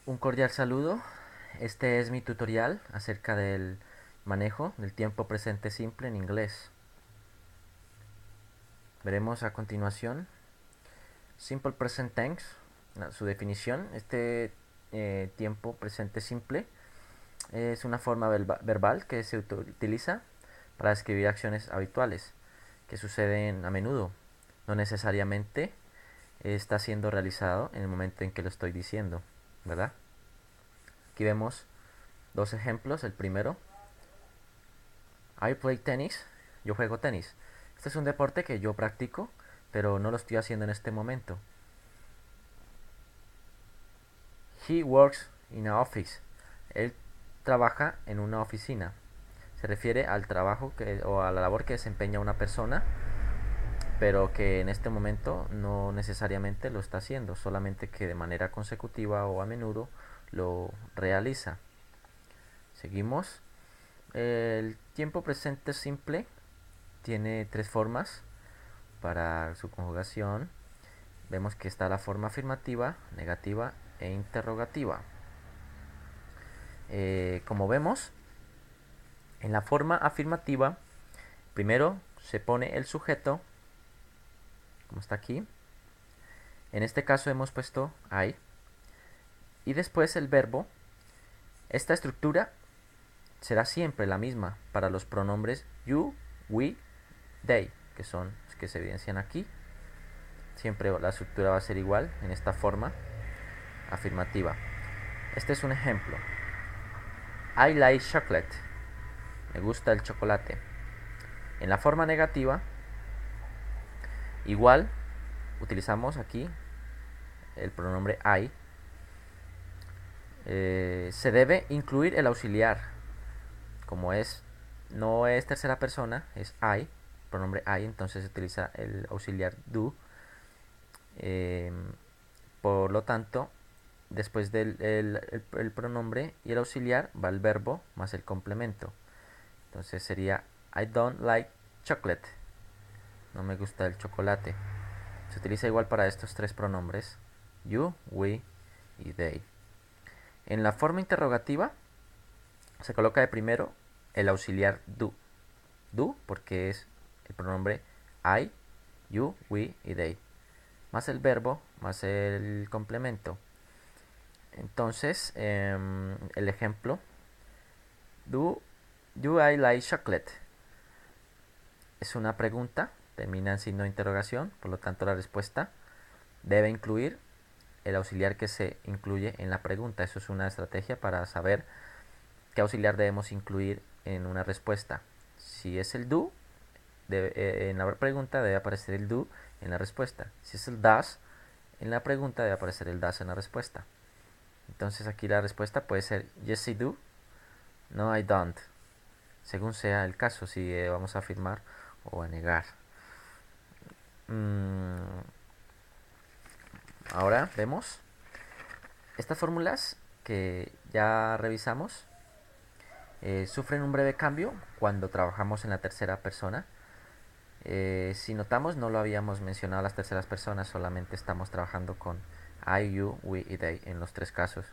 Un cordial saludo. Este es mi tutorial acerca del manejo del tiempo presente simple en inglés. Veremos a continuación Simple Present Tense, su definición. Tiempo presente simple es una forma verbal que se utiliza para describir acciones habituales que suceden a menudo. No necesariamente está siendo realizado en el momento en que lo estoy diciendo, ¿verdad? Aquí vemos dos ejemplos. El primero: I play tennis. Yo juego tenis. Este es un deporte que yo practico, pero no lo estoy haciendo en este momento. He works in an office. Él trabaja en una oficina. Se refiere al trabajo o a la labor que desempeña una persona, pero que en este momento no necesariamente lo está haciendo, solamente que de manera consecutiva o a menudo lo realiza. Seguimos. El tiempo presente simple tiene tres formas para su conjugación. Vemos que está la forma afirmativa, negativa e interrogativa. Como vemos, en la forma afirmativa, primero se pone el sujeto, como está aquí. En este caso hemos puesto I. Y después el verbo. Esta estructura será siempre la misma para los pronombres you, we, they, que se evidencian aquí. Siempre la estructura va a ser igual en esta forma afirmativa. Este es un ejemplo. I like chocolate. Me gusta el chocolate. En la forma negativa, igual utilizamos aquí el pronombre I. Se debe incluir el auxiliar. Como no es tercera persona, es I, pronombre I, entonces se utiliza el auxiliar do. Eh, por lo tanto, después del el pronombre y el auxiliar va el verbo más el complemento. Entonces sería I don't like chocolate. No me gusta el chocolate. Se utiliza igual para estos tres pronombres: you, we y they. En la forma interrogativa se coloca de primero el auxiliar do. Do porque es el pronombre I, you, we y they. Más el verbo, más el complemento. Entonces, el ejemplo: do I like chocolate? Es una pregunta, termina en signo de interrogación, por lo tanto la respuesta debe incluir el auxiliar que se incluye en la pregunta. Eso es una estrategia para saber qué auxiliar debemos incluir en una respuesta. Si es el do, en la pregunta debe aparecer el do en la respuesta. Si es el does, en la pregunta debe aparecer el does en la respuesta. Entonces aquí la respuesta puede ser yes I do, no I don't, según sea el caso, si vamos a afirmar o a negar. Ahora vemos estas fórmulas que ya revisamos. Sufren un breve cambio cuando trabajamos en la tercera persona. Si notamos, no lo habíamos mencionado las terceras personas, solamente estamos trabajando con I, you, we y they en los tres casos: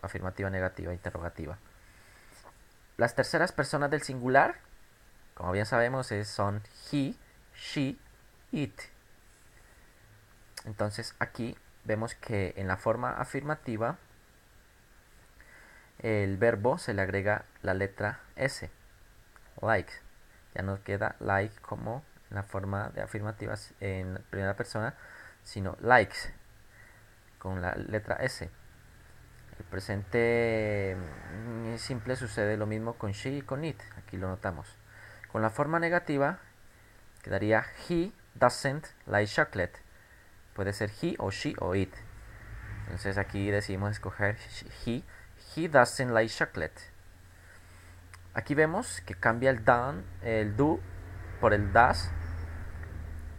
afirmativa, negativa e interrogativa. Las terceras personas del singular, como bien sabemos, son he, she, it. Entonces aquí vemos que en la forma afirmativa el verbo se le agrega la letra S, like. Ya no queda like como en la forma de afirmativas en primera persona, sino likes con la letra S. El presente simple sucede lo mismo con she y con it, aquí lo notamos. Con la forma negativa quedaría he doesn't like chocolate. Puede ser he o she o it. Entonces aquí decidimos escoger he. He doesn't like chocolate. Aquí vemos que cambia el do por el does,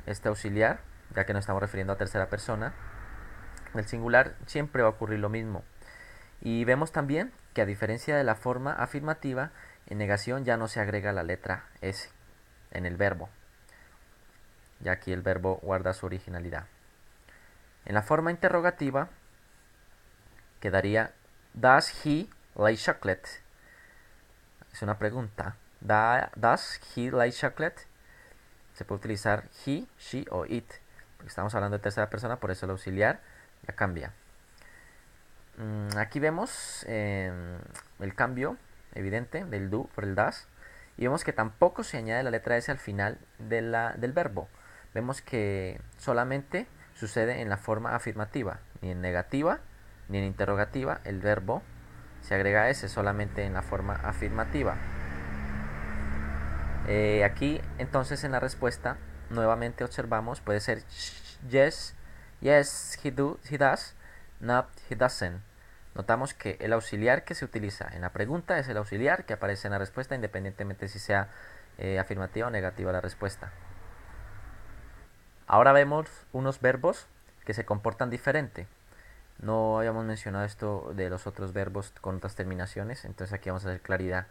este auxiliar, ya que nos estamos refiriendo a tercera persona. En el singular siempre va a ocurrir lo mismo. Y vemos también que, a diferencia de la forma afirmativa, en negación ya no se agrega la letra S en el verbo, ya aquí el verbo guarda su originalidad. En la forma interrogativa quedaría Does he like chocolate? Es una pregunta. Does he like chocolate? Se puede utilizar he, she o it. Porque estamos hablando de tercera persona, por eso el auxiliar ya cambia. Aquí vemos el cambio evidente del do por el does. Y vemos que tampoco se añade la letra S al final del verbo. Vemos que solamente sucede en la forma afirmativa. Ni en negativa ni en interrogativa el verbo se agrega S, solamente en la forma afirmativa. Aquí entonces en la respuesta nuevamente observamos, puede ser yes, yes, he does, not, he doesn't. Notamos que el auxiliar que se utiliza en la pregunta es el auxiliar que aparece en la respuesta, independientemente si sea afirmativa o negativa la respuesta. Ahora vemos unos verbos que se comportan diferente. No habíamos mencionado esto de los otros verbos con otras terminaciones, entonces aquí vamos a hacer claridad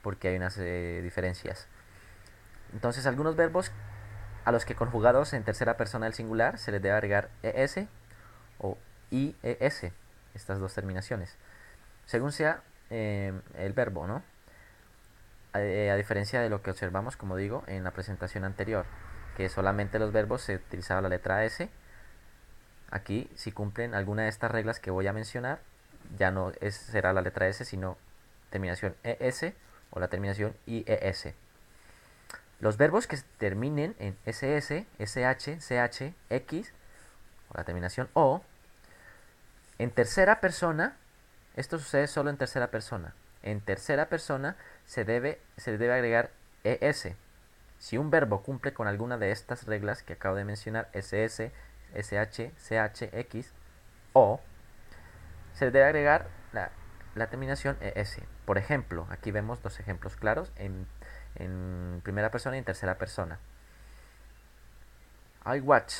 porque hay unas diferencias. Entonces, algunos verbos a los que conjugados en tercera persona del singular se les debe agregar es o ies, estas dos terminaciones, según sea el verbo, ¿no? A diferencia de lo que observamos, como digo, en la presentación anterior, que solamente los verbos se utilizaba la letra S. Aquí, si cumplen alguna de estas reglas que voy a mencionar, ya no será la letra S, sino terminación ES o la terminación IES. Los verbos que terminen en SS, SH, CH, X o la terminación O, en tercera persona, esto sucede solo en tercera persona. En tercera persona se le debe agregar ES. Si un verbo cumple con alguna de estas reglas que acabo de mencionar, SS, SH, CH, X, O, se le debe agregar la terminación ES. Por ejemplo, aquí vemos dos ejemplos claros en primera persona y en tercera persona. I watch.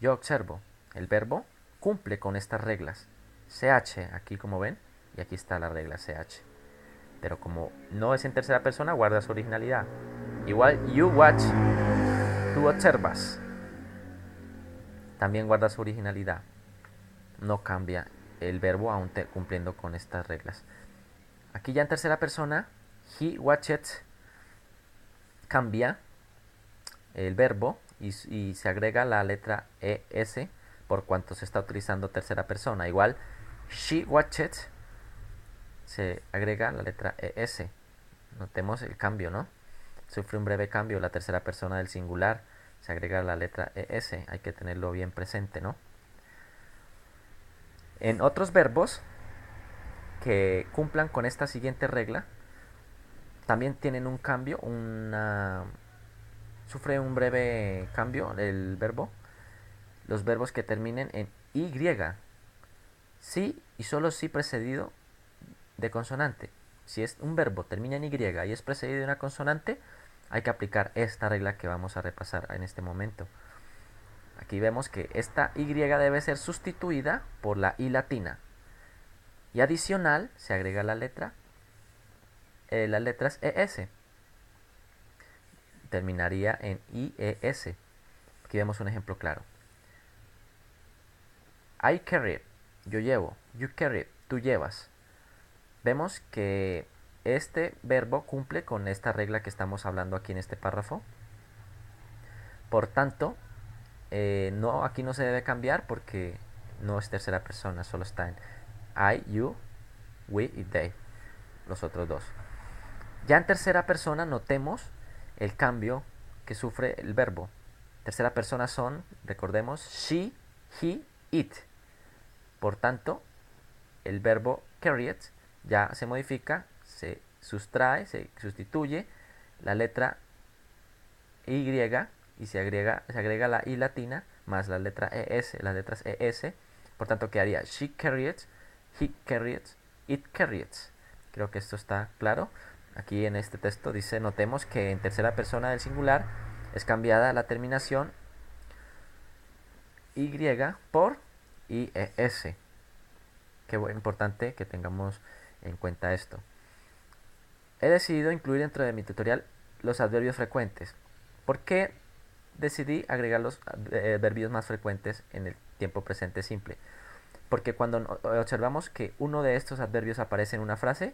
Yo observo. El verbo cumple con estas reglas. CH, aquí como ven, y aquí está la regla CH. Pero como no es en tercera persona, guarda su originalidad. Igual, you watch, tú observas. También guarda su originalidad. No cambia el verbo aún cumpliendo con estas reglas. Aquí ya en tercera persona, he watched, cambia el verbo y se agrega la letra ES por cuanto se está utilizando tercera persona. Igual, she watched, se agrega la letra ES. Notemos el cambio, ¿no? Sufre un breve cambio la tercera persona del singular, se agrega la letra ES. Hay que tenerlo bien presente, ¿no? En otros verbos que cumplan con esta siguiente regla, también tienen un cambio, sufre un breve cambio el verbo. Los verbos que terminen en Y, sí y solo sí precedido de consonante. Si es un verbo termina en Y y es precedido de una consonante, hay que aplicar esta regla que vamos a repasar en este momento. Aquí vemos que esta Y debe ser sustituida por la I latina. Y adicional se agrega la letra, las letras ES. Terminaría en IES. Aquí vemos un ejemplo claro. I carry, yo llevo. You carry, tú llevas. Vemos que este verbo cumple con esta regla que estamos hablando aquí en este párrafo. Por tanto, aquí no se debe cambiar porque no es tercera persona, solo está en I, you, we y they, los otros dos. Ya en tercera persona notemos el cambio que sufre el verbo. Tercera persona son, recordemos, she, he, it. Por tanto, el verbo carried ya se modifica, se sustrae, se sustituye la letra Y y se agrega la I latina más la letra ES, las letras ES. Por tanto, quedaría she carried, he carried, it carried. Creo que esto está claro. Aquí en este texto dice, notemos que en tercera persona del singular es cambiada la terminación Y por IES. Qué importante que tengamos en cuenta esto. He decidido incluir dentro de mi tutorial los adverbios frecuentes. ¿Por qué decidí agregar los adverbios más frecuentes en el tiempo presente simple? porque cuando observamos que uno de estos adverbios aparece en una frase,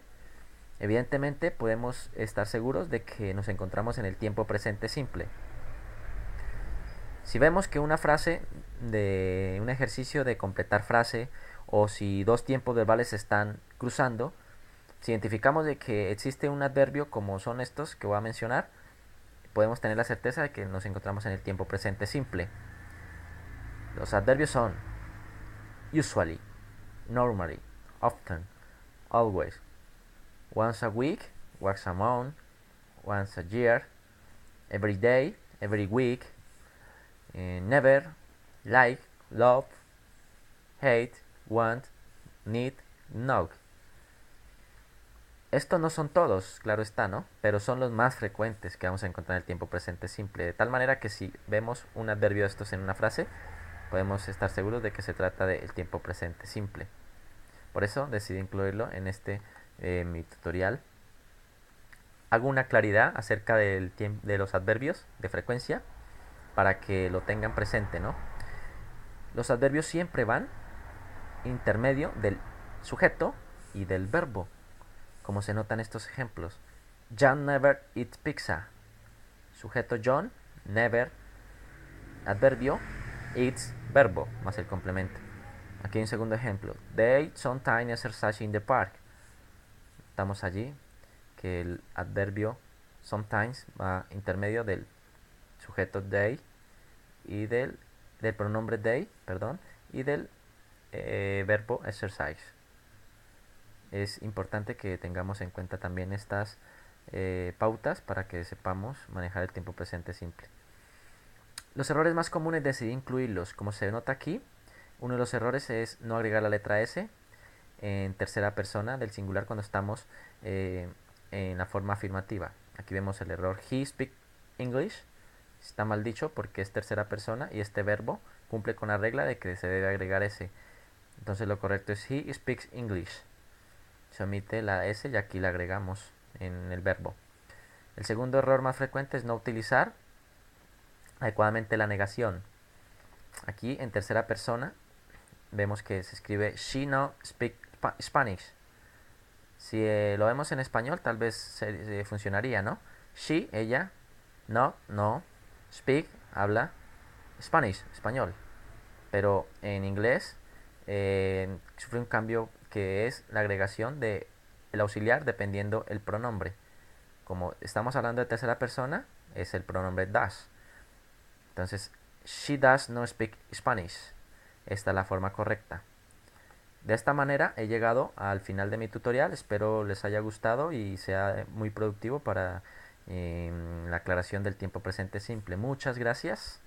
evidentemente podemos estar seguros de que nos encontramos en el tiempo presente simple. Si vemos que una frase de un ejercicio de completar frase, o si dos tiempos verbales se están cruzando, si identificamos de que existe un adverbio como son estos que voy a mencionar, podemos tener la certeza de que nos encontramos en el tiempo presente simple. Los adverbios son usually, normally, often, always, once a week, once a month, once a year, every day, every week, never, like, love, hate, want, need, know. Estos no son todos, claro está, ¿no? Pero son los más frecuentes que vamos a encontrar en el tiempo presente simple. De tal manera que si vemos un adverbio de estos en una frase, podemos estar seguros de que se trata del tiempo presente simple. Por eso decidí incluirlo en mi tutorial. Hago una claridad acerca de los adverbios de frecuencia para que lo tengan presente, ¿no? Los adverbios siempre van intermedio del sujeto y del verbo, como se notan estos ejemplos. John never eats pizza. Sujeto John, never, adverbio, eats, verbo, más el complemento. Aquí hay un segundo ejemplo. They sometimes exercise in the park. Estamos allí que el adverbio sometimes va intermedio del sujeto they y del pronombre they, perdón, y del verbo exercise. Es importante que tengamos en cuenta también estas pautas para que sepamos manejar el tiempo presente simple. Los errores más comunes decidí incluirlos. Como se nota aquí, uno de los errores es no agregar la letra S en tercera persona del singular cuando estamos en la forma afirmativa. Aquí vemos el error he speaks English. Está mal dicho porque es tercera persona y este verbo cumple con la regla de que se debe agregar S. Entonces lo correcto es he speaks English. Se omite la S y aquí la agregamos en el verbo. El segundo error más frecuente es no utilizar adecuadamente la negación. Aquí en tercera persona vemos que se escribe she no speaks Spanish. Si lo vemos en español tal vez funcionaría, ¿no? She, ella, no, speak, habla, Spanish, español. Pero en inglés sufre un cambio que es la agregación de el auxiliar dependiendo el pronombre. Como estamos hablando de tercera persona, es el pronombre does. Entonces, she does not speak Spanish. Esta es la forma correcta. De esta manera he llegado al final de mi tutorial. Espero les haya gustado y sea muy productivo para la aclaración del tiempo presente simple. Muchas gracias.